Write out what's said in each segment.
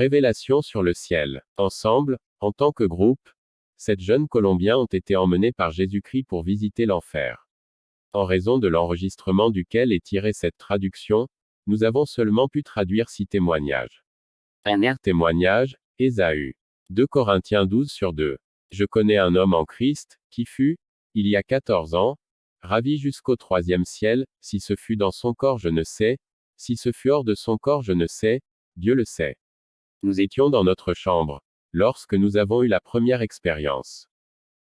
Révélation sur le ciel. Ensemble, en tant que groupe, 7 jeunes Colombiens ont été emmenés par Jésus-Christ pour visiter l'enfer. En raison de l'enregistrement duquel est tirée cette traduction, nous avons seulement pu traduire 6 témoignages. Premier témoignage, Ésaü. 2 Corinthiens 12/2. Je connais un homme en Christ, qui fut, il y a 14 ans, ravi jusqu'au 3e ciel, si ce fut dans son corps je ne sais, si ce fut hors de son corps je ne sais, Dieu le sait. Nous étions dans notre chambre, lorsque nous avons eu la première expérience.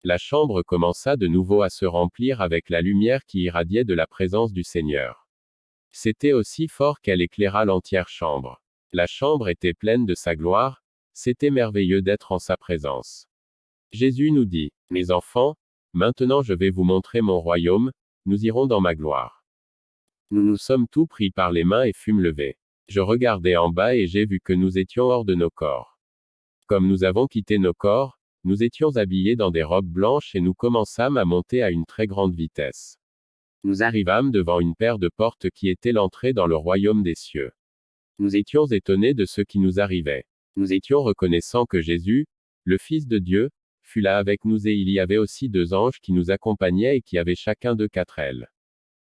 La chambre commença de nouveau à se remplir avec la lumière qui irradiait de la présence du Seigneur. C'était aussi fort qu'elle éclaira l'entière chambre. La chambre était pleine de sa gloire, c'était merveilleux d'être en sa présence. Jésus nous dit, « Mes enfants, maintenant je vais vous montrer mon royaume, nous irons dans ma gloire. » Nous nous sommes tous pris par les mains et fûmes levés. Je regardai en bas et j'ai vu que nous étions hors de nos corps. Comme nous avons quitté nos corps, nous étions habillés dans des robes blanches et nous commençâmes à monter à une très grande vitesse. Nous arrivâmes devant une paire de portes qui était l'entrée dans le royaume des cieux. Nous étions étonnés de ce qui nous arrivait. Nous étions reconnaissants que Jésus, le Fils de Dieu, fut là avec nous et il y avait aussi 2 anges qui nous accompagnaient et qui avaient chacun 4 ailes.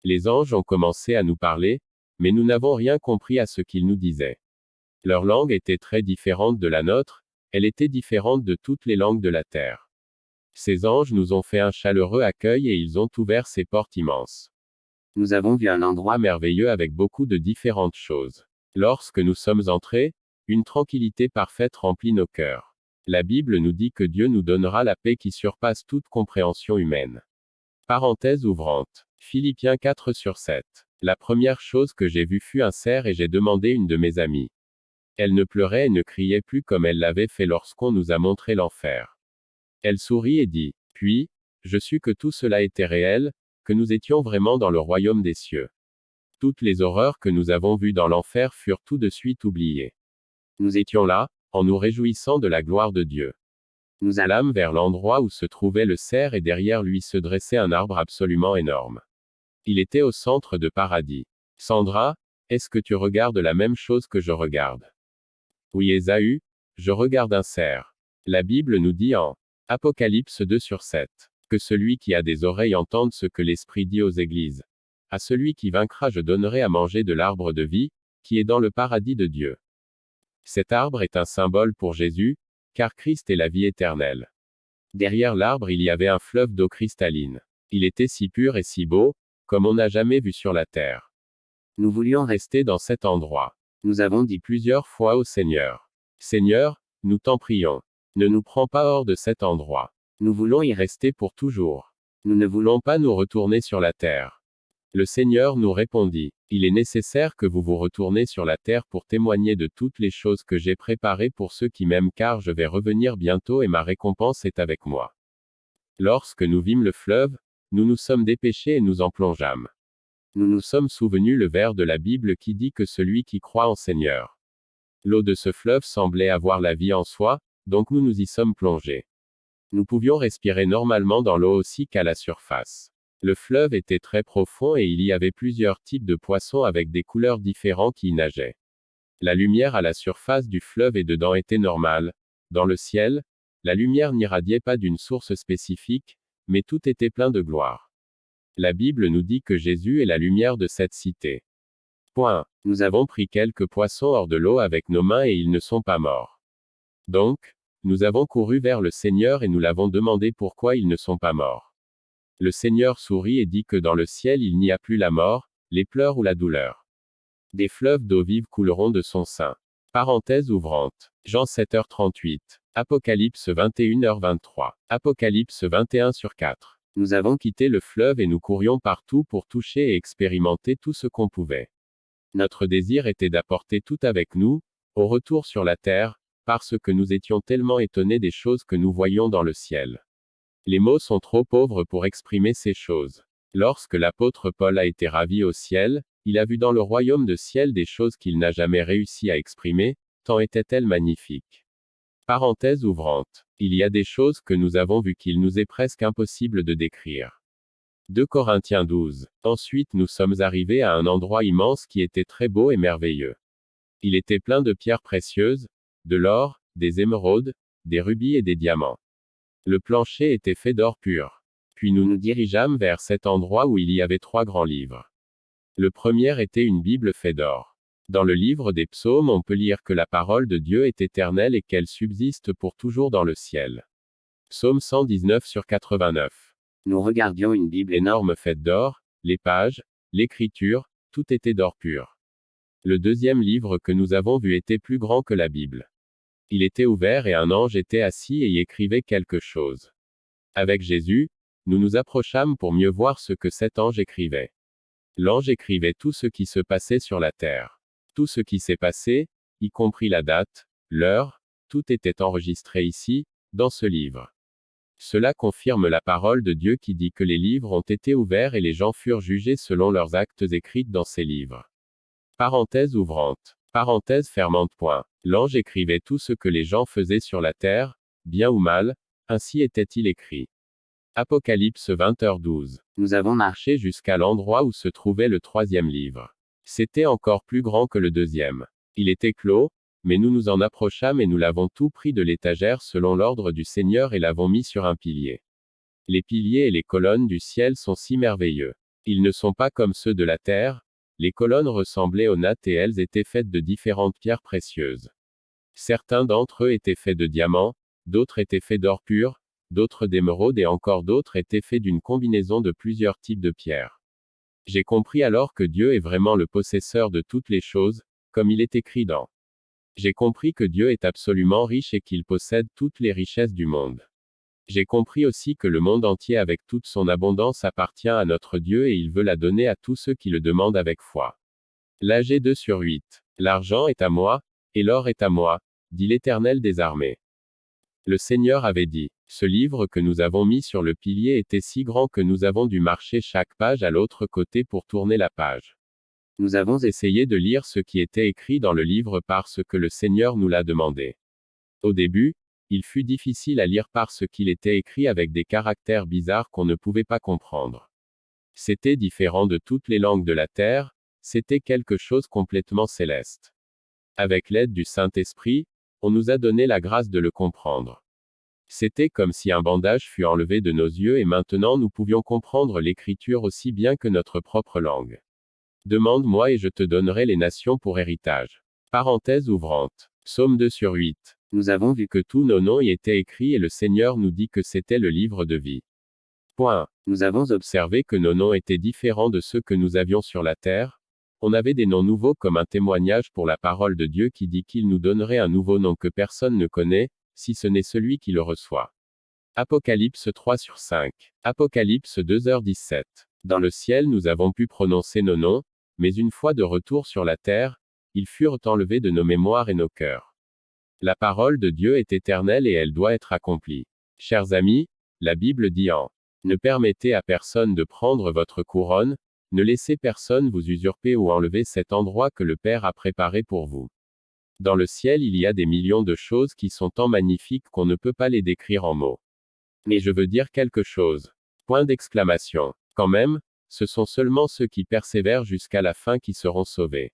Les anges ont commencé à nous parler, mais nous n'avons rien compris à ce qu'ils nous disaient. Leur langue était très différente de la nôtre, elle était différente de toutes les langues de la terre. Ces anges nous ont fait un chaleureux accueil et ils ont ouvert ces portes immenses. Nous avons vu un endroit merveilleux avec beaucoup de différentes choses. Lorsque nous sommes entrés, une tranquillité parfaite remplit nos cœurs. La Bible nous dit que Dieu nous donnera la paix qui surpasse toute compréhension humaine. Parenthèse ouvrante. Philippiens 4/7. La première chose que j'ai vue fut un cerf et j'ai demandé une de mes amies. Elle ne pleurait et ne criait plus comme elle l'avait fait lorsqu'on nous a montré l'enfer. Elle sourit et dit, puis, je sus que tout cela était réel, que nous étions vraiment dans le royaume des cieux. Toutes les horreurs que nous avons vues dans l'enfer furent tout de suite oubliées. Nous étions là, en nous réjouissant de la gloire de Dieu. Nous allâmes vers l'endroit où se trouvait le cerf et derrière lui se dressait un arbre absolument énorme. Il était au centre de paradis. Sandra, est-ce que tu regardes la même chose que je regarde? Oui Ésaü, je regarde un cerf. La Bible nous dit en Apocalypse 2/7, que celui qui a des oreilles entende ce que l'Esprit dit aux églises. À celui qui vaincra je donnerai à manger de l'arbre de vie, qui est dans le paradis de Dieu. Cet arbre est un symbole pour Jésus, car Christ est la vie éternelle. Derrière l'arbre il y avait un fleuve d'eau cristalline. Il était si pur et si beau, comme on n'a jamais vu sur la terre. Nous voulions rester dans cet endroit. Nous avons dit plusieurs fois au Seigneur, « Seigneur, nous t'en prions. Ne nous prends pas hors de cet endroit. Nous voulons y rester pour toujours. Nous ne voulons pas nous retourner sur la terre. » Le Seigneur nous répondit, « Il est nécessaire que vous vous retournez sur la terre pour témoigner de toutes les choses que j'ai préparées pour ceux qui m'aiment car je vais revenir bientôt et ma récompense est avec moi. » Lorsque nous vîmes le fleuve, nous nous sommes dépêchés et nous en plongeâmes. Nous nous sommes souvenus le vers de la Bible qui dit que celui qui croit en Seigneur. L'eau de ce fleuve semblait avoir la vie en soi, donc nous nous y sommes plongés. Nous pouvions respirer normalement dans l'eau aussi qu'à la surface. Le fleuve était très profond et il y avait plusieurs types de poissons avec des couleurs différentes qui y nageaient. La lumière à la surface du fleuve et dedans était normale. Dans le ciel, la lumière n'irradiait pas d'une source spécifique, mais tout était plein de gloire. La Bible nous dit que Jésus est la lumière de cette cité. Point. Nous avons pris quelques poissons hors de l'eau avec nos mains et ils ne sont pas morts. Donc, nous avons couru vers le Seigneur et nous l'avons demandé pourquoi ils ne sont pas morts. Le Seigneur sourit et dit que dans le ciel il n'y a plus la mort, les pleurs ou la douleur. Des fleuves d'eau vive couleront de son sein. Parenthèse ouvrante. Jean 7h38. Apocalypse 21h23. Apocalypse 21/4. Nous avons quitté le fleuve et nous courions partout pour toucher et expérimenter tout ce qu'on pouvait. Notre désir était d'apporter tout avec nous, au retour sur la terre, parce que nous étions tellement étonnés des choses que nous voyions dans le ciel. Les mots sont trop pauvres pour exprimer ces choses. Lorsque l'apôtre Paul a été ravi au ciel, il a vu dans le royaume de ciel des choses qu'il n'a jamais réussi à exprimer, tant étaient-elles magnifiques. Parenthèse ouvrante. Il y a des choses que nous avons vues qu'il nous est presque impossible de décrire. 2 Corinthiens 12. Ensuite nous sommes arrivés à un endroit immense qui était très beau et merveilleux. Il était plein de pierres précieuses, de l'or, des émeraudes, des rubis et des diamants. Le plancher était fait d'or pur. Puis nous nous dirigeâmes vers cet endroit où il y avait 3 grands livres. Le premier était une Bible faite d'or. Dans le livre des psaumes, on peut lire que la parole de Dieu est éternelle et qu'elle subsiste pour toujours dans le ciel. Psaume 119 sur 89. Nous regardions une Bible énorme faite d'or, les pages, l'écriture, tout était d'or pur. Le deuxième livre que nous avons vu était plus grand que la Bible. Il était ouvert et un ange était assis et y écrivait quelque chose. Avec Jésus, nous nous approchâmes pour mieux voir ce que cet ange écrivait. L'ange écrivait tout ce qui se passait sur la terre. Tout ce qui s'est passé, y compris la date, l'heure, tout était enregistré ici, dans ce livre. Cela confirme la parole de Dieu qui dit que les livres ont été ouverts et les gens furent jugés selon leurs actes écrits dans ces livres. Parenthèse ouvrante. Parenthèse fermante. Point. L'ange écrivait tout ce que les gens faisaient sur la terre, bien ou mal, ainsi était-il écrit. Apocalypse 20h12. Nous avons marché jusqu'à l'endroit où se trouvait le 3e livre. C'était encore plus grand que le 2e. Il était clos, mais nous nous en approchâmes et nous l'avons tout pris de l'étagère selon l'ordre du Seigneur et l'avons mis sur un pilier. Les piliers et les colonnes du ciel sont si merveilleux. Ils ne sont pas comme ceux de la terre, les colonnes ressemblaient aux nattes et elles étaient faites de différentes pierres précieuses. Certains d'entre eux étaient faits de diamants, d'autres étaient faits d'or pur, d'autres d'émeraude et encore d'autres étaient faits d'une combinaison de plusieurs types de pierres. J'ai compris alors que Dieu est vraiment le possesseur de toutes les choses, comme il est écrit dans. J'ai compris que Dieu est absolument riche et qu'il possède toutes les richesses du monde. J'ai compris aussi que le monde entier avec toute son abondance appartient à notre Dieu et il veut la donner à tous ceux qui le demandent avec foi. L'AG 2 sur 8. L'argent est à moi, et l'or est à moi, dit l'Éternel des armées. Le Seigneur avait dit, ce livre que nous avons mis sur le pilier était si grand que nous avons dû marcher chaque page à l'autre côté pour tourner la page. Nous avons essayé de lire ce qui était écrit dans le livre parce que le Seigneur nous l'a demandé. Au début, il fut difficile à lire parce qu'il était écrit avec des caractères bizarres qu'on ne pouvait pas comprendre. C'était différent de toutes les langues de la terre, c'était quelque chose complètement céleste. Avec l'aide du Saint-Esprit, on nous a donné la grâce de le comprendre. C'était comme si un bandage fut enlevé de nos yeux et maintenant nous pouvions comprendre l'écriture aussi bien que notre propre langue. Demande-moi et je te donnerai les nations pour héritage. Parenthèse ouvrante. Psaume 2 sur 8. Nous avons vu que tous nos noms y étaient écrits et le Seigneur nous dit que c'était le livre de vie. Point. Nous avons observé que nos noms étaient différents de ceux que nous avions sur la terre. On avait des noms nouveaux comme un témoignage pour la parole de Dieu qui dit qu'il nous donnerait un nouveau nom que personne ne connaît, si ce n'est celui qui le reçoit. Apocalypse 3 sur 5. Apocalypse 2h17. Dans le ciel nous avons pu prononcer nos noms, mais une fois de retour sur la terre, ils furent enlevés de nos mémoires et nos cœurs. La parole de Dieu est éternelle et elle doit être accomplie. Chers amis, la Bible dit en ne permettez à personne de prendre votre couronne, ne laissez personne vous usurper ou enlever cet endroit que le Père a préparé pour vous. Dans le ciel il y a des millions de choses qui sont tant magnifiques qu'on ne peut pas les décrire en mots. Mais je veux dire quelque chose. Point d'exclamation. Quand même, ce sont seulement ceux qui persévèrent jusqu'à la fin qui seront sauvés.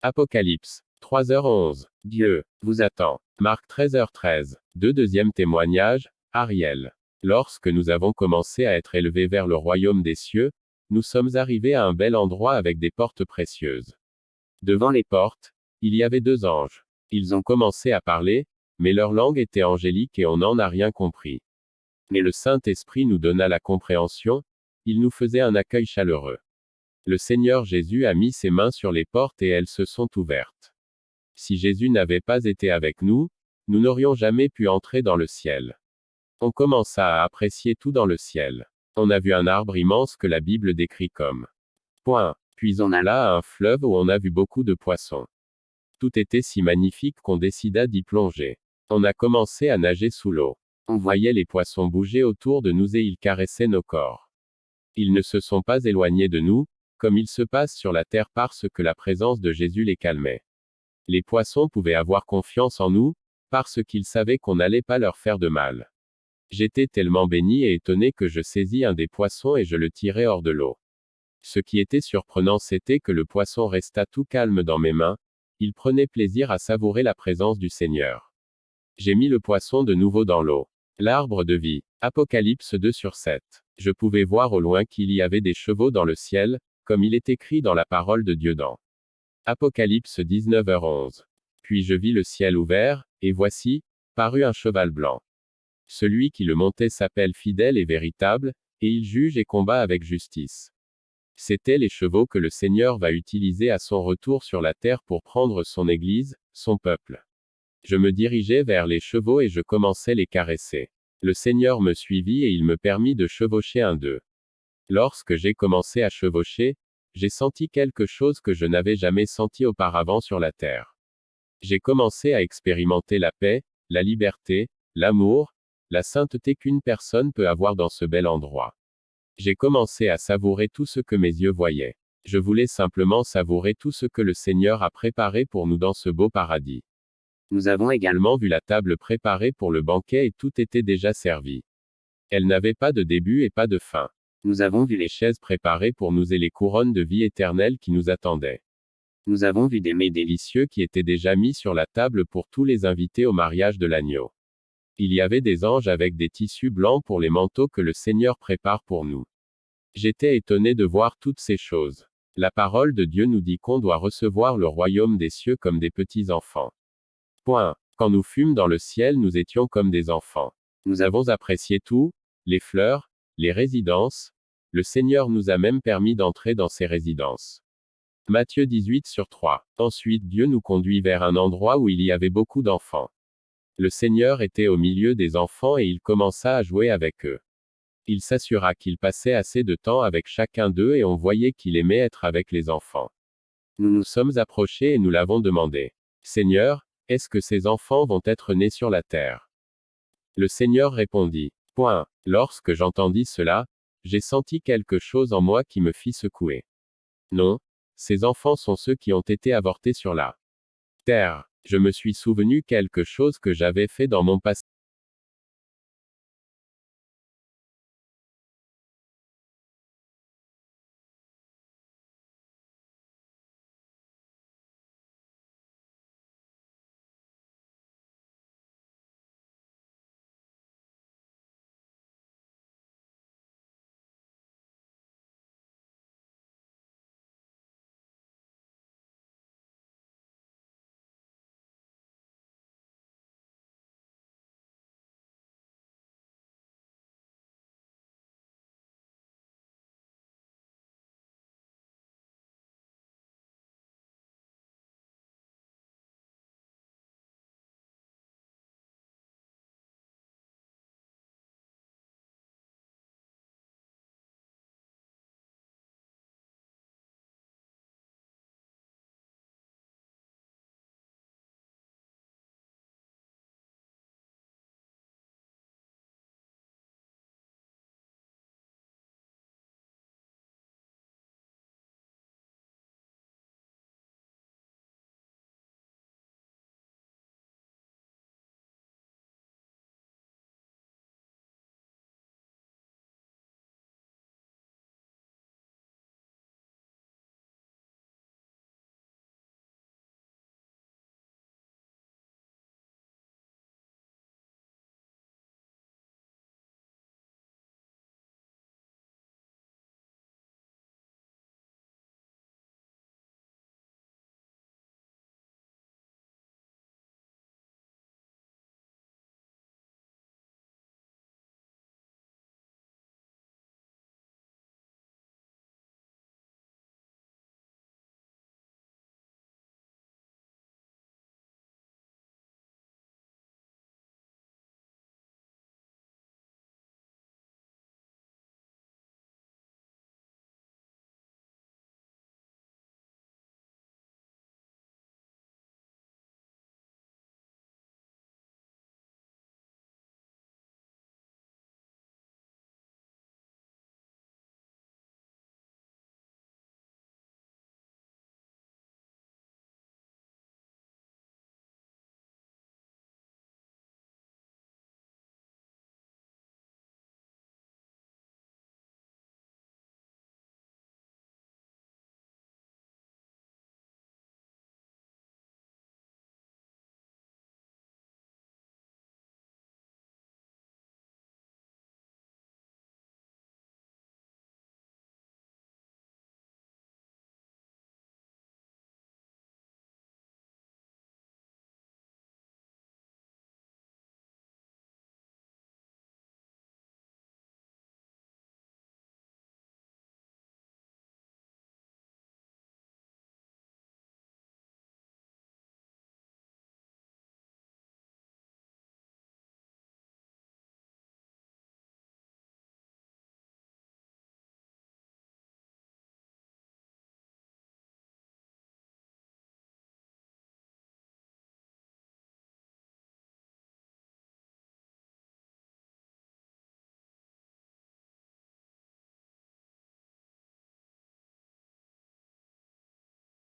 Apocalypse 3h11. Dieu vous attend. Marc 13h13. Deuxième témoignage, Ariel. Lorsque nous avons commencé à être élevés vers le royaume des cieux, nous sommes arrivés à un bel endroit avec des portes précieuses. Devant les portes, il y avait 2 anges. Ils ont commencé à parler, mais leur langue était angélique et on n'en a rien compris. Mais le Saint-Esprit nous donna la compréhension, il nous faisait un accueil chaleureux. Le Seigneur Jésus a mis ses mains sur les portes et elles se sont ouvertes. Si Jésus n'avait pas été avec nous, nous n'aurions jamais pu entrer dans le ciel. On commença à apprécier tout dans le ciel. On a vu un arbre immense que la Bible décrit comme point. Puis on alla à un fleuve où on a vu beaucoup de poissons. Tout était si magnifique qu'on décida d'y plonger. On a commencé à nager sous l'eau. On voyait les poissons bouger autour de nous et ils caressaient nos corps. Ils ne se sont pas éloignés de nous, comme il se passe sur la terre parce que la présence de Jésus les calmait. Les poissons pouvaient avoir confiance en nous, parce qu'ils savaient qu'on n'allait pas leur faire de mal. J'étais tellement béni et étonné que je saisis un des poissons et je le tirai hors de l'eau. Ce qui était surprenant c'était que le poisson resta tout calme dans mes mains, Il prenait plaisir à savourer la présence du Seigneur. J'ai mis le poisson de nouveau dans l'eau. L'arbre de vie. Apocalypse 2/7. Je pouvais voir au loin qu'il y avait des chevaux dans le ciel, comme il est écrit dans la parole de Dieu dans Apocalypse 19h11. Puis je vis le ciel ouvert, et voici, parut un cheval blanc. Celui qui le montait s'appelle Fidèle et Véritable, et il juge et combat avec justice. C'étaient les chevaux que le Seigneur va utiliser à son retour sur la terre pour prendre son Église, son peuple. Je me dirigeais vers les chevaux et je commençais les caresser. Le Seigneur me suivit et il me permit de chevaucher un d'eux. Lorsque j'ai commencé à chevaucher, j'ai senti quelque chose que je n'avais jamais senti auparavant sur la terre. J'ai commencé à expérimenter la paix, la liberté, l'amour, la sainteté qu'une personne peut avoir dans ce bel endroit. J'ai commencé à savourer tout ce que mes yeux voyaient. Je voulais simplement savourer tout ce que le Seigneur a préparé pour nous dans ce beau paradis. Nous avons également vu la table préparée pour le banquet et tout était déjà servi. Elle n'avait pas de début et pas de fin. Nous avons vu les chaises préparées pour nous et les couronnes de vie éternelle qui nous attendaient. Nous avons vu des mets délicieux qui étaient déjà mis sur la table pour tous les invités au mariage de l'agneau. Il y avait des anges avec des tissus blancs pour les manteaux que le Seigneur prépare pour nous. J'étais étonné de voir toutes ces choses. La parole de Dieu nous dit qu'on doit recevoir le royaume des cieux comme des petits enfants. Quand nous fûmes dans le ciel, nous étions comme des enfants. Nous avons apprécié tout, les fleurs, les résidences. Le Seigneur nous a même permis d'entrer dans ces résidences. Matthieu 18/3. Ensuite Dieu nous conduit vers un endroit où il y avait beaucoup d'enfants. Le Seigneur était au milieu des enfants et il commença à jouer avec eux. Il s'assura qu'il passait assez de temps avec chacun d'eux et on voyait qu'il aimait être avec les enfants. Nous nous sommes approchés et nous l'avons demandé. Seigneur, est-ce que ces enfants vont être nés sur la terre? Le Seigneur répondit. Lorsque j'entendis cela, j'ai senti quelque chose en moi qui me fit secouer. Non, ces enfants sont ceux qui ont été avortés sur la terre. Je me suis souvenu quelque chose que j'avais fait dans mon passé.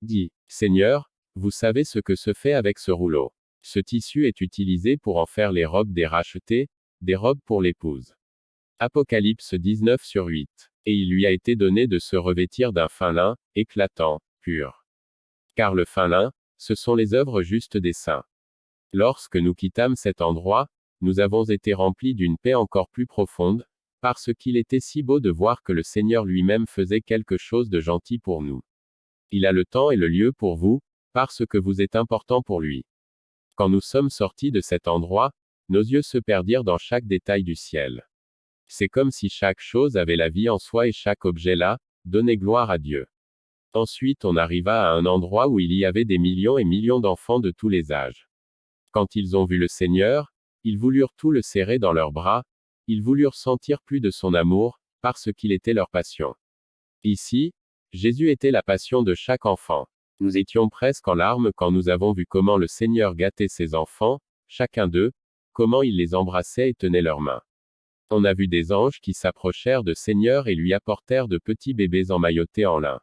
dit, Seigneur, vous savez ce que se fait avec ce rouleau. Ce tissu est utilisé pour en faire les robes des rachetés, des robes pour l'épouse. Apocalypse 19/8. Et il lui a été donné de se revêtir d'un fin lin, éclatant, pur. Car le fin lin, ce sont les œuvres justes des saints. Lorsque nous quittâmes cet endroit, nous avons été remplis d'une paix encore plus profonde, parce qu'il était si beau de voir que le Seigneur lui-même faisait quelque chose de gentil pour nous. Il a le temps et le lieu pour vous, parce que vous êtes important pour lui. Quand nous sommes sortis de cet endroit, nos yeux se perdirent dans chaque détail du ciel. C'est comme si chaque chose avait la vie en soi et chaque objet là, donnait gloire à Dieu. Ensuite on arriva à un endroit où il y avait des millions et millions d'enfants de tous les âges. Quand ils ont vu le Seigneur, ils voulurent tout le serrer dans leurs bras, ils voulurent sentir plus de son amour, parce qu'il était leur passion. Ici, Jésus était la passion de chaque enfant. Nous étions presque en larmes quand nous avons vu comment le Seigneur gâtait ses enfants, chacun d'eux, comment il les embrassait et tenait leurs mains. On a vu des anges qui s'approchèrent de Seigneur et lui apportèrent de petits bébés emmaillotés en lin.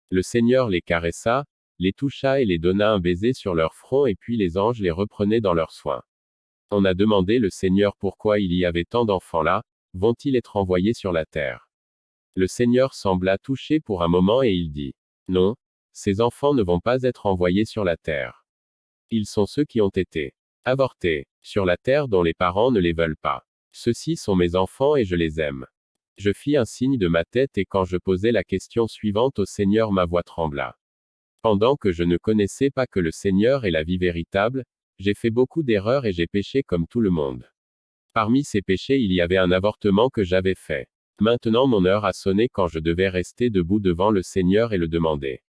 Le Seigneur les caressa, les toucha et les donna un baiser sur leur front et puis les anges les reprenaient dans leurs soins. On a demandé le Seigneur pourquoi il y avait tant d'enfants là, vont-ils être envoyés sur la terre? Le Seigneur sembla touché pour un moment et il dit, non, ces enfants ne vont pas être envoyés sur la terre. Ils sont ceux qui ont été avortés sur la terre dont les parents ne les veulent pas. Ceux-ci sont mes enfants et je les aime. Je fis un signe de ma tête et quand je posai la question suivante au Seigneur ma voix trembla. Pendant que je ne connaissais pas que le Seigneur est la vie véritable, j'ai fait beaucoup d'erreurs et j'ai péché comme tout le monde. Parmi ces péchés il y avait un avortement que j'avais fait. Maintenant mon heure a sonné quand je devais rester debout devant le Seigneur et le demander.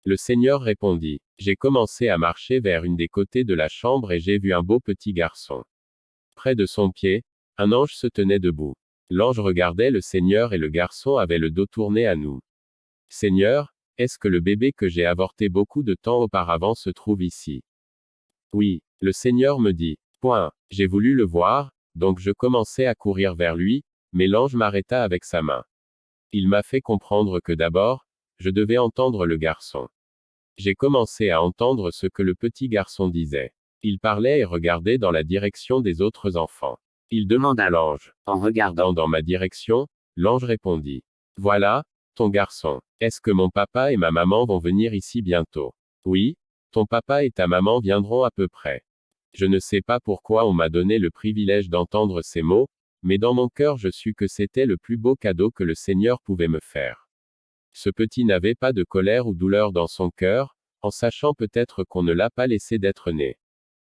Le Seigneur répondit, j'ai commencé à marcher vers une des côtés de la chambre et j'ai vu un beau petit garçon. Près de son pied, un ange se tenait debout. L'ange regardait le Seigneur et le garçon avait le dos tourné à nous. Seigneur, est-ce que le bébé que j'ai avorté beaucoup de temps auparavant se trouve ici? Oui, le Seigneur me dit. Point. J'ai voulu le voir, donc je commençai à courir vers lui, mais l'ange m'arrêta avec sa main. Il m'a fait comprendre que d'abord, je devais entendre le garçon. J'ai commencé à entendre ce que le petit garçon disait. Il parlait et regardait dans la direction des autres enfants. Il demanda à l'ange. En regardant dans ma direction, l'ange répondit. Voilà, ton garçon. Est-ce que mon papa et ma maman vont venir ici bientôt? Oui, ton papa et ta maman viendront à peu près. Je ne sais pas pourquoi on m'a donné le privilège d'entendre ces mots, mais dans mon cœur je sus que c'était le plus beau cadeau que le Seigneur pouvait me faire. Ce petit n'avait pas de colère ou douleur dans son cœur, en sachant peut-être qu'on ne l'a pas laissé d'être né.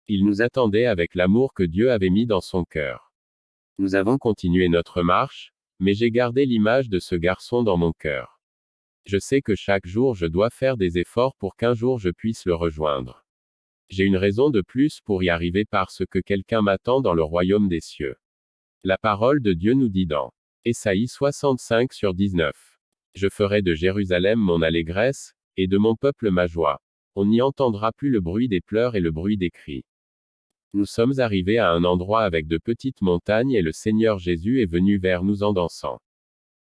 Il nous attendait avec l'amour que Dieu avait mis dans son cœur. Nous avons continué notre marche, mais j'ai gardé l'image de ce garçon dans mon cœur. Je sais que chaque jour je dois faire des efforts pour qu'un jour je puisse le rejoindre. J'ai une raison de plus pour y arriver parce que quelqu'un m'attend dans le royaume des cieux. La parole de Dieu nous dit dans Ésaïe 65/19. Je ferai de Jérusalem mon allégresse, et de mon peuple ma joie. On n'y entendra plus le bruit des pleurs et le bruit des cris. Nous sommes arrivés à un endroit avec de petites montagnes et le Seigneur Jésus est venu vers nous en dansant.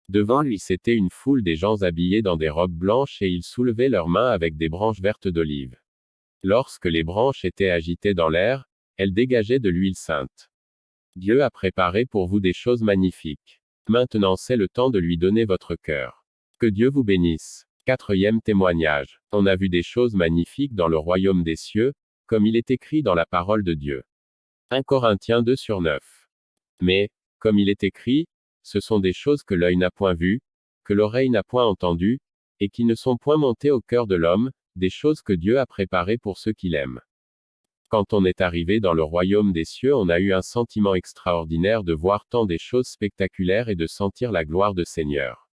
Devant lui c'était une foule des gens habillés dans des robes blanches et ils soulevaient leurs mains avec des branches vertes d'olive. Lorsque les branches étaient agitées dans l'air, elles dégageaient de l'huile sainte. Dieu a préparé pour vous des choses magnifiques. Maintenant c'est le temps de lui donner votre cœur. Que Dieu vous bénisse. 4e témoignage. On a vu des choses magnifiques dans le royaume des cieux, comme il est écrit dans la parole de Dieu. 1 Corinthiens 2/9. Mais, comme il est écrit, ce sont des choses que l'œil n'a point vues, que l'oreille n'a point entendues, et qui ne sont point montées au cœur de l'homme, des choses que Dieu a préparées pour ceux qui l'aiment. Quand on est arrivé dans le royaume des cieux, on a eu un sentiment extraordinaire de voir tant des choses spectaculaires et de sentir la gloire de Seigneur.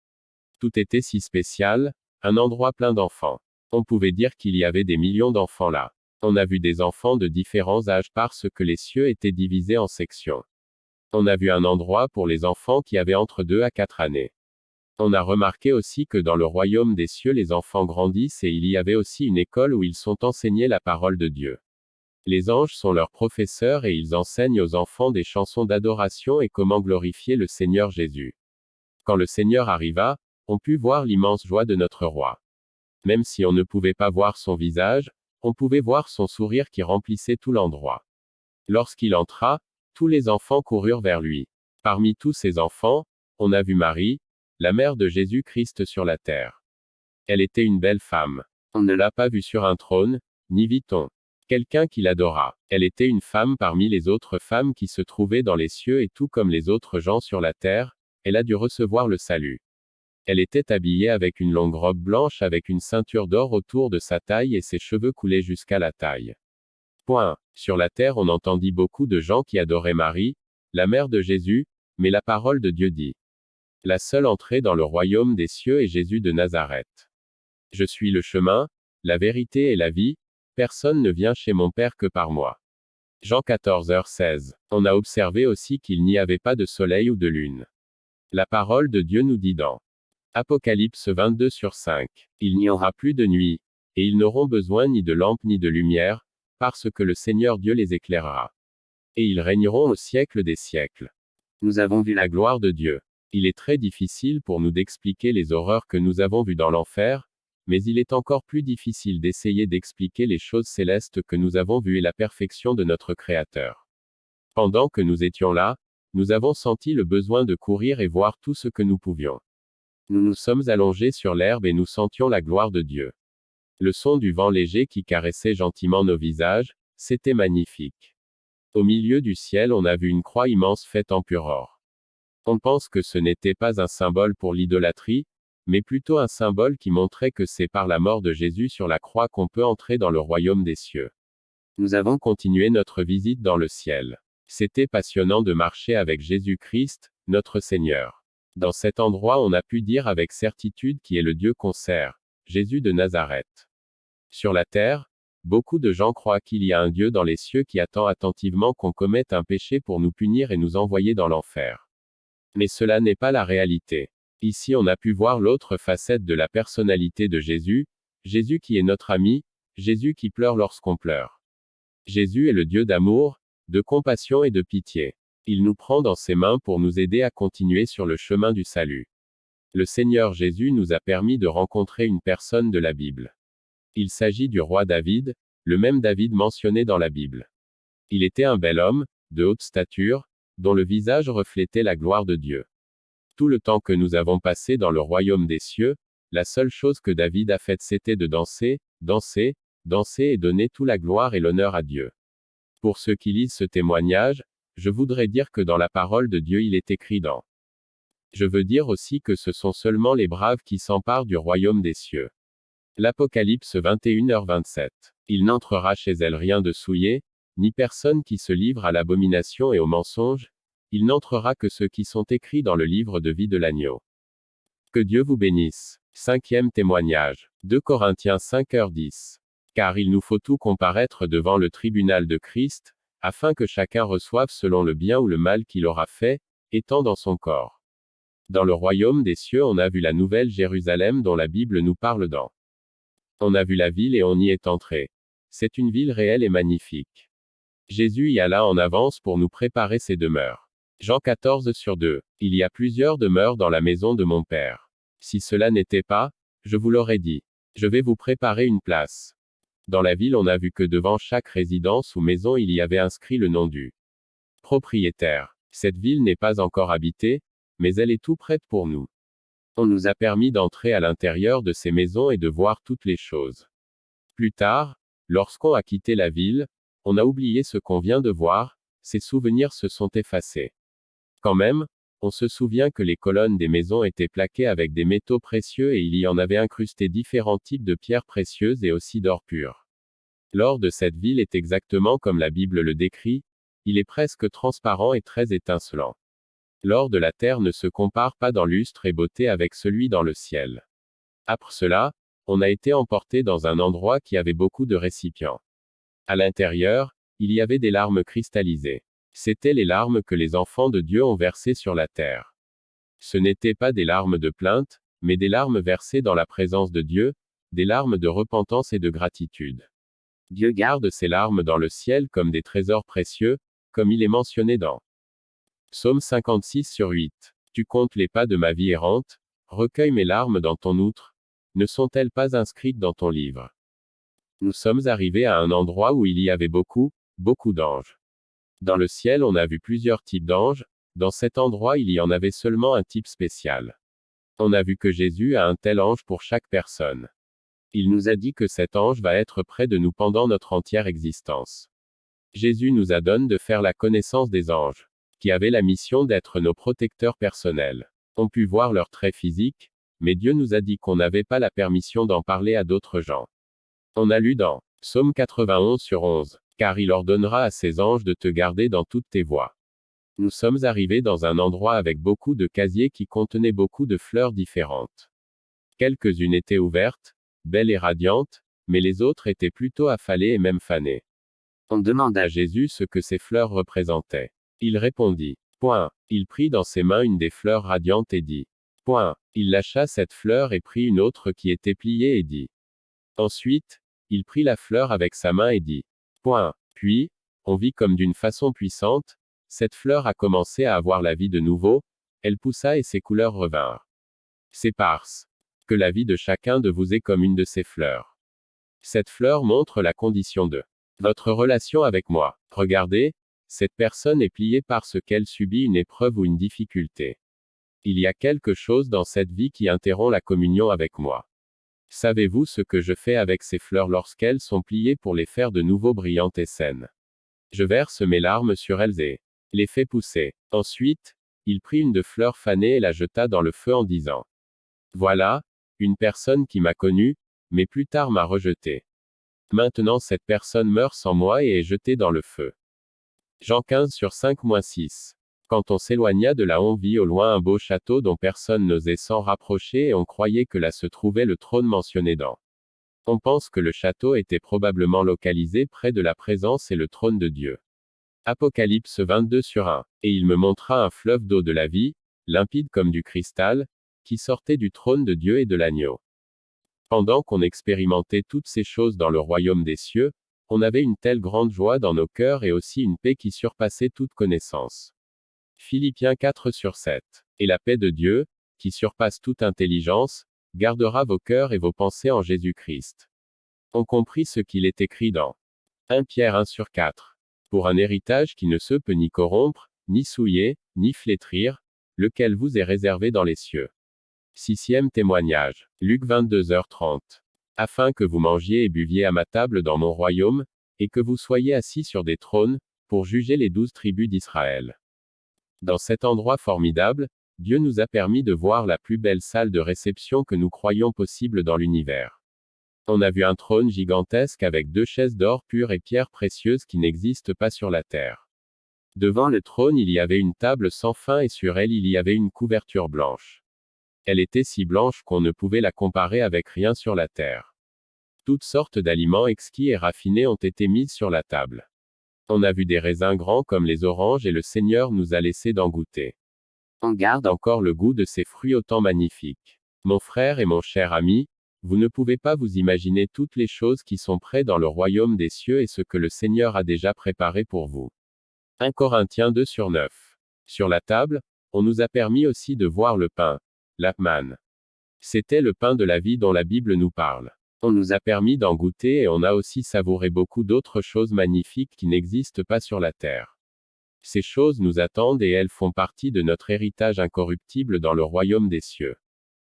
Tout était si spécial, un endroit plein d'enfants. On pouvait dire qu'il y avait des millions d'enfants là. On a vu des enfants de différents âges parce que les cieux étaient divisés en sections. On a vu un endroit pour les enfants qui avaient entre 2 à 4 années. On a remarqué aussi que dans le royaume des cieux les enfants grandissent et il y avait aussi une école où ils sont enseignés la parole de Dieu. Les anges sont leurs professeurs et ils enseignent aux enfants des chansons d'adoration et comment glorifier le Seigneur Jésus. Quand le Seigneur arriva, on put voir l'immense joie de notre roi. Même si on ne pouvait pas voir son visage, on pouvait voir son sourire qui remplissait tout l'endroit. Lorsqu'il entra, tous les enfants coururent vers lui. Parmi tous ces enfants, on a vu Marie, la mère de Jésus-Christ sur la terre. Elle était une belle femme. On ne l'a pas vue sur un trône, ni vit-on quelqu'un qui l'adora. Elle était une femme parmi les autres femmes qui se trouvaient dans les cieux et tout comme les autres gens sur la terre, elle a dû recevoir le salut. Elle était habillée avec une longue robe blanche avec une ceinture d'or autour de sa taille et ses cheveux coulaient jusqu'à la taille. Point. Sur la terre on entendit beaucoup de gens qui adoraient Marie, la mère de Jésus, mais la parole de Dieu dit. La seule entrée dans le royaume des cieux est Jésus de Nazareth. Je suis le chemin, la vérité et la vie, personne ne vient chez mon Père que par moi. Jean 14h16. On a observé aussi qu'il n'y avait pas de soleil ou de lune. La parole de Dieu nous dit dans Apocalypse 22/5. Il n'y aura plus de nuit, et ils n'auront besoin ni de lampe ni de lumière, parce que le Seigneur Dieu les éclairera. Et ils régneront au siècle des siècles. Nous avons vu la gloire de Dieu. Il est très difficile pour nous d'expliquer les horreurs que nous avons vues dans l'enfer, mais il est encore plus difficile d'essayer d'expliquer les choses célestes que nous avons vues et la perfection de notre Créateur. Pendant que nous étions là, nous avons senti le besoin de courir et voir tout ce que nous pouvions. Nous nous sommes allongés sur l'herbe et nous sentions la gloire de Dieu. Le son du vent léger qui caressait gentiment nos visages, c'était magnifique. Au milieu du ciel on a vu une croix immense faite en pur or. On pense que ce n'était pas un symbole pour l'idolâtrie, mais plutôt un symbole qui montrait que c'est par la mort de Jésus sur la croix qu'on peut entrer dans le royaume des cieux. Nous avons continué notre visite dans le ciel. C'était passionnant de marcher avec Jésus-Christ, notre Seigneur. Dans cet endroit on a pu dire avec certitude qui est le Dieu qu'on sert, Jésus de Nazareth. Sur la terre, beaucoup de gens croient qu'il y a un Dieu dans les cieux qui attend attentivement qu'on commette un péché pour nous punir et nous envoyer dans l'enfer. Mais cela n'est pas la réalité. Ici on a pu voir l'autre facette de la personnalité de Jésus, Jésus qui est notre ami, Jésus qui pleure lorsqu'on pleure. Jésus est le Dieu d'amour, de compassion et de pitié. Il nous prend dans ses mains pour nous aider à continuer sur le chemin du salut. Le Seigneur Jésus nous a permis de rencontrer une personne de la Bible. Il s'agit du roi David, le même David mentionné dans la Bible. Il était un bel homme, de haute stature, dont le visage reflétait la gloire de Dieu. Tout le temps que nous avons passé dans le royaume des cieux, la seule chose que David a faite c'était de danser, danser, danser et donner toute la gloire et l'honneur à Dieu. Pour ceux qui lisent ce témoignage, je voudrais dire que dans la parole de Dieu il est écrit dans. Je veux dire aussi que ce sont seulement les braves qui s'emparent du royaume des cieux. L'Apocalypse 21h27. Il n'entrera chez elle rien de souillé, ni personne qui se livre à l'abomination et au mensonge, il n'entrera que ceux qui sont écrits dans le livre de vie de l'agneau. Que Dieu vous bénisse. 5e témoignage. 2 Corinthiens 5h10. Car il nous faut tout comparaître devant le tribunal de Christ, afin que chacun reçoive selon le bien ou le mal qu'il aura fait, étant dans son corps. Dans le royaume des cieux on a vu la nouvelle Jérusalem dont la Bible nous parle dans. On a vu la ville et on y est entré. C'est une ville réelle et magnifique. Jésus y alla en avance pour nous préparer ses demeures. Jean 14/2. Il y a plusieurs demeures dans la maison de mon Père. Si cela n'était pas, je vous l'aurais dit. Je vais vous préparer une place. Dans la ville on a vu que devant chaque résidence ou maison il y avait inscrit le nom du propriétaire. Cette ville n'est pas encore habitée, mais elle est tout prête pour nous. On nous a permis d'entrer à l'intérieur de ces maisons et de voir toutes les choses. Plus tard, lorsqu'on a quitté la ville, on a oublié ce qu'on vient de voir, ces souvenirs se sont effacés. Quand même, on se souvient que les colonnes des maisons étaient plaquées avec des métaux précieux et il y en avait incrusté différents types de pierres précieuses et aussi d'or pur. L'or de cette ville est exactement comme la Bible le décrit, il est presque transparent et très étincelant. L'or de la terre ne se compare pas dans lustre et beauté avec celui dans le ciel. Après cela, on a été emporté dans un endroit qui avait beaucoup de récipients. À l'intérieur, il y avait des larmes cristallisées. C'étaient les larmes que les enfants de Dieu ont versées sur la terre. Ce n'étaient pas des larmes de plainte, mais des larmes versées dans la présence de Dieu, des larmes de repentance et de gratitude. Dieu garde ces larmes dans le ciel comme des trésors précieux, comme il est mentionné dans Psaume 56/8. Tu comptes les pas de ma vie errante, recueille mes larmes dans ton outre, ne sont-elles pas inscrites dans ton livre? Nous sommes arrivés à un endroit où il y avait beaucoup d'anges. Dans le ciel, on a vu plusieurs types d'anges. Dans cet endroit, il y en avait seulement un type spécial. On a vu que Jésus a un tel ange pour chaque personne. Il nous a dit que cet ange va être près de nous pendant notre entière existence. Jésus nous a donné de faire la connaissance des anges, qui avaient la mission d'être nos protecteurs personnels. On put voir leurs traits physiques, mais Dieu nous a dit qu'on n'avait pas la permission d'en parler à d'autres gens. On a lu dans Psaume 91/11, car il ordonnera à ses anges de te garder dans toutes tes voies. Nous sommes arrivés dans un endroit avec beaucoup de casiers qui contenaient beaucoup de fleurs différentes. Quelques-unes étaient ouvertes, belles et radiantes, mais les autres étaient plutôt affalées et même fanées. On demanda à Jésus ce que ces fleurs représentaient. Il répondit. Il prit dans ses mains une des fleurs radiantes et dit. Il lâcha cette fleur et prit une autre qui était pliée et dit. Ensuite, il prit la fleur avec sa main et dit. Puis, on vit comme d'une façon puissante, cette fleur a commencé à avoir la vie de nouveau, elle poussa et ses couleurs revinrent. C'est parce que la vie de chacun de vous est comme une de ces fleurs. Cette fleur montre la condition de votre relation avec moi. Regardez, cette personne est pliée parce qu'elle subit une épreuve ou une difficulté. Il y a quelque chose dans cette vie qui interrompt la communion avec moi. Savez-vous ce que je fais avec ces fleurs lorsqu'elles sont pliées pour les faire de nouveau brillantes et saines? Je verse mes larmes sur elles et les fais pousser. Ensuite, il prit une de fleurs fanées et la jeta dans le feu en disant. Voilà, une personne qui m'a connu, mais plus tard m'a rejeté. Maintenant cette personne meurt sans moi et est jetée dans le feu. Jean 15/5-6. Quand on s'éloigna de là, on vit au loin un beau château dont personne n'osait s'en rapprocher et on croyait que là se trouvait le trône mentionné dans. On pense que le château était probablement localisé près de la présence et le trône de Dieu. Apocalypse 22/1. Et il me montra un fleuve d'eau de la vie, limpide comme du cristal, qui sortait du trône de Dieu et de l'agneau. Pendant qu'on expérimentait toutes ces choses dans le royaume des cieux, on avait une telle grande joie dans nos cœurs et aussi une paix qui surpassait toute connaissance. Philippiens 4/7. Et la paix de Dieu, qui surpasse toute intelligence, gardera vos cœurs et vos pensées en Jésus-Christ. On comprit ce qu'il est écrit dans 1 Pierre 1/4. Pour un héritage qui ne se peut ni corrompre, ni souiller, ni flétrir, lequel vous est réservé dans les cieux. 6e témoignage. Luc 22h30. Afin que vous mangiez et buviez à ma table dans mon royaume, et que vous soyez assis sur des trônes, pour juger les 12 tribus d'Israël. Dans cet endroit formidable, Dieu nous a permis de voir la plus belle salle de réception que nous croyions possible dans l'univers. On a vu un trône gigantesque avec 2 chaises d'or pur et pierres précieuses qui n'existent pas sur la terre. Devant le trône il y avait une table sans fin et sur elle il y avait une couverture blanche. Elle était si blanche qu'on ne pouvait la comparer avec rien sur la terre. Toutes sortes d'aliments exquis et raffinés ont été mis sur la table. On a vu des raisins grands comme les oranges et le Seigneur nous a laissé d'en goûter. On garde encore le goût de ces fruits autant magnifiques. Mon frère et mon cher ami, vous ne pouvez pas vous imaginer toutes les choses qui sont prêtes dans le royaume des cieux et ce que le Seigneur a déjà préparé pour vous. 1 Corinthiens 2/9. Sur la table, on nous a permis aussi de voir le pain, la manne. C'était le pain de la vie dont la Bible nous parle. On nous a permis d'en goûter et on a aussi savouré beaucoup d'autres choses magnifiques qui n'existent pas sur la terre. Ces choses nous attendent et elles font partie de notre héritage incorruptible dans le royaume des cieux.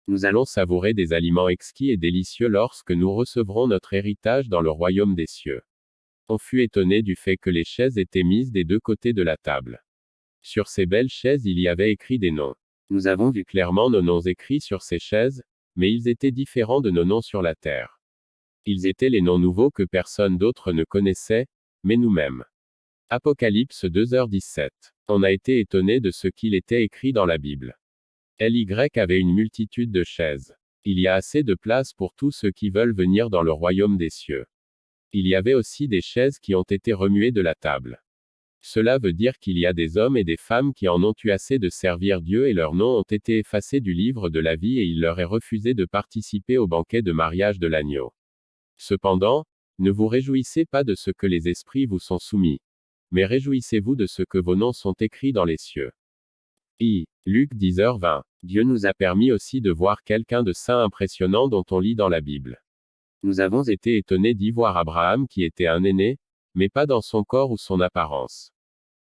Nous allons savourer des aliments exquis et délicieux lorsque nous recevrons notre héritage dans le royaume des cieux. On fut étonné du fait que les chaises étaient mises des 2 côtés de la table. Sur ces belles chaises il y avait écrit des noms. Nous avons vu clairement nos noms écrits sur ces chaises, mais ils étaient différents de nos noms sur la terre. Ils étaient les noms nouveaux que personne d'autre ne connaissait, mais nous-mêmes. Apocalypse 2h17. On a été étonné de ce qu'il était écrit dans la Bible. LY avait une multitude de chaises. Il y a assez de place pour tous ceux qui veulent venir dans le royaume des cieux. Il y avait aussi des chaises qui ont été remuées de la table. Cela veut dire qu'il y a des hommes et des femmes qui en ont eu assez de servir Dieu et leurs noms ont été effacés du livre de la vie et il leur est refusé de participer au banquet de mariage de l'agneau. Cependant, ne vous réjouissez pas de ce que les esprits vous sont soumis, mais réjouissez-vous de ce que vos noms sont écrits dans les cieux. Luc 10h20. Dieu nous a permis aussi de voir quelqu'un de saint impressionnant dont on lit dans la Bible. Nous avons été étonnés d'y voir Abraham qui était un aîné, mais pas dans son corps ou son apparence.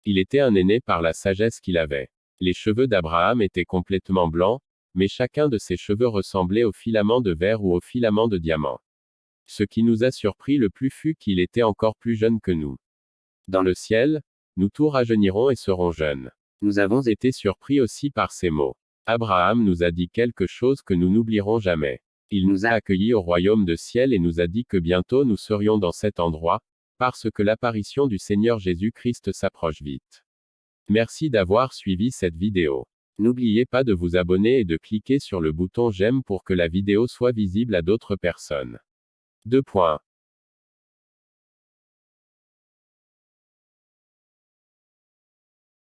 Il était un aîné par la sagesse qu'il avait. Les cheveux d'Abraham étaient complètement blancs, mais chacun de ses cheveux ressemblait aux filaments de verre ou aux filaments de diamant. Ce qui nous a surpris le plus fut qu'il était encore plus jeune que nous. Dans le ciel, nous tous rajeunirons et serons jeunes. Nous avons été surpris aussi par ces mots. Abraham nous a dit quelque chose que nous n'oublierons jamais. Il nous a accueillis au royaume de ciel et nous a dit que bientôt nous serions dans cet endroit, parce que l'apparition du Seigneur Jésus-Christ s'approche vite. Merci d'avoir suivi cette vidéo. N'oubliez pas de vous abonner et de cliquer sur le bouton j'aime pour que la vidéo soit visible à d'autres personnes. 2 points.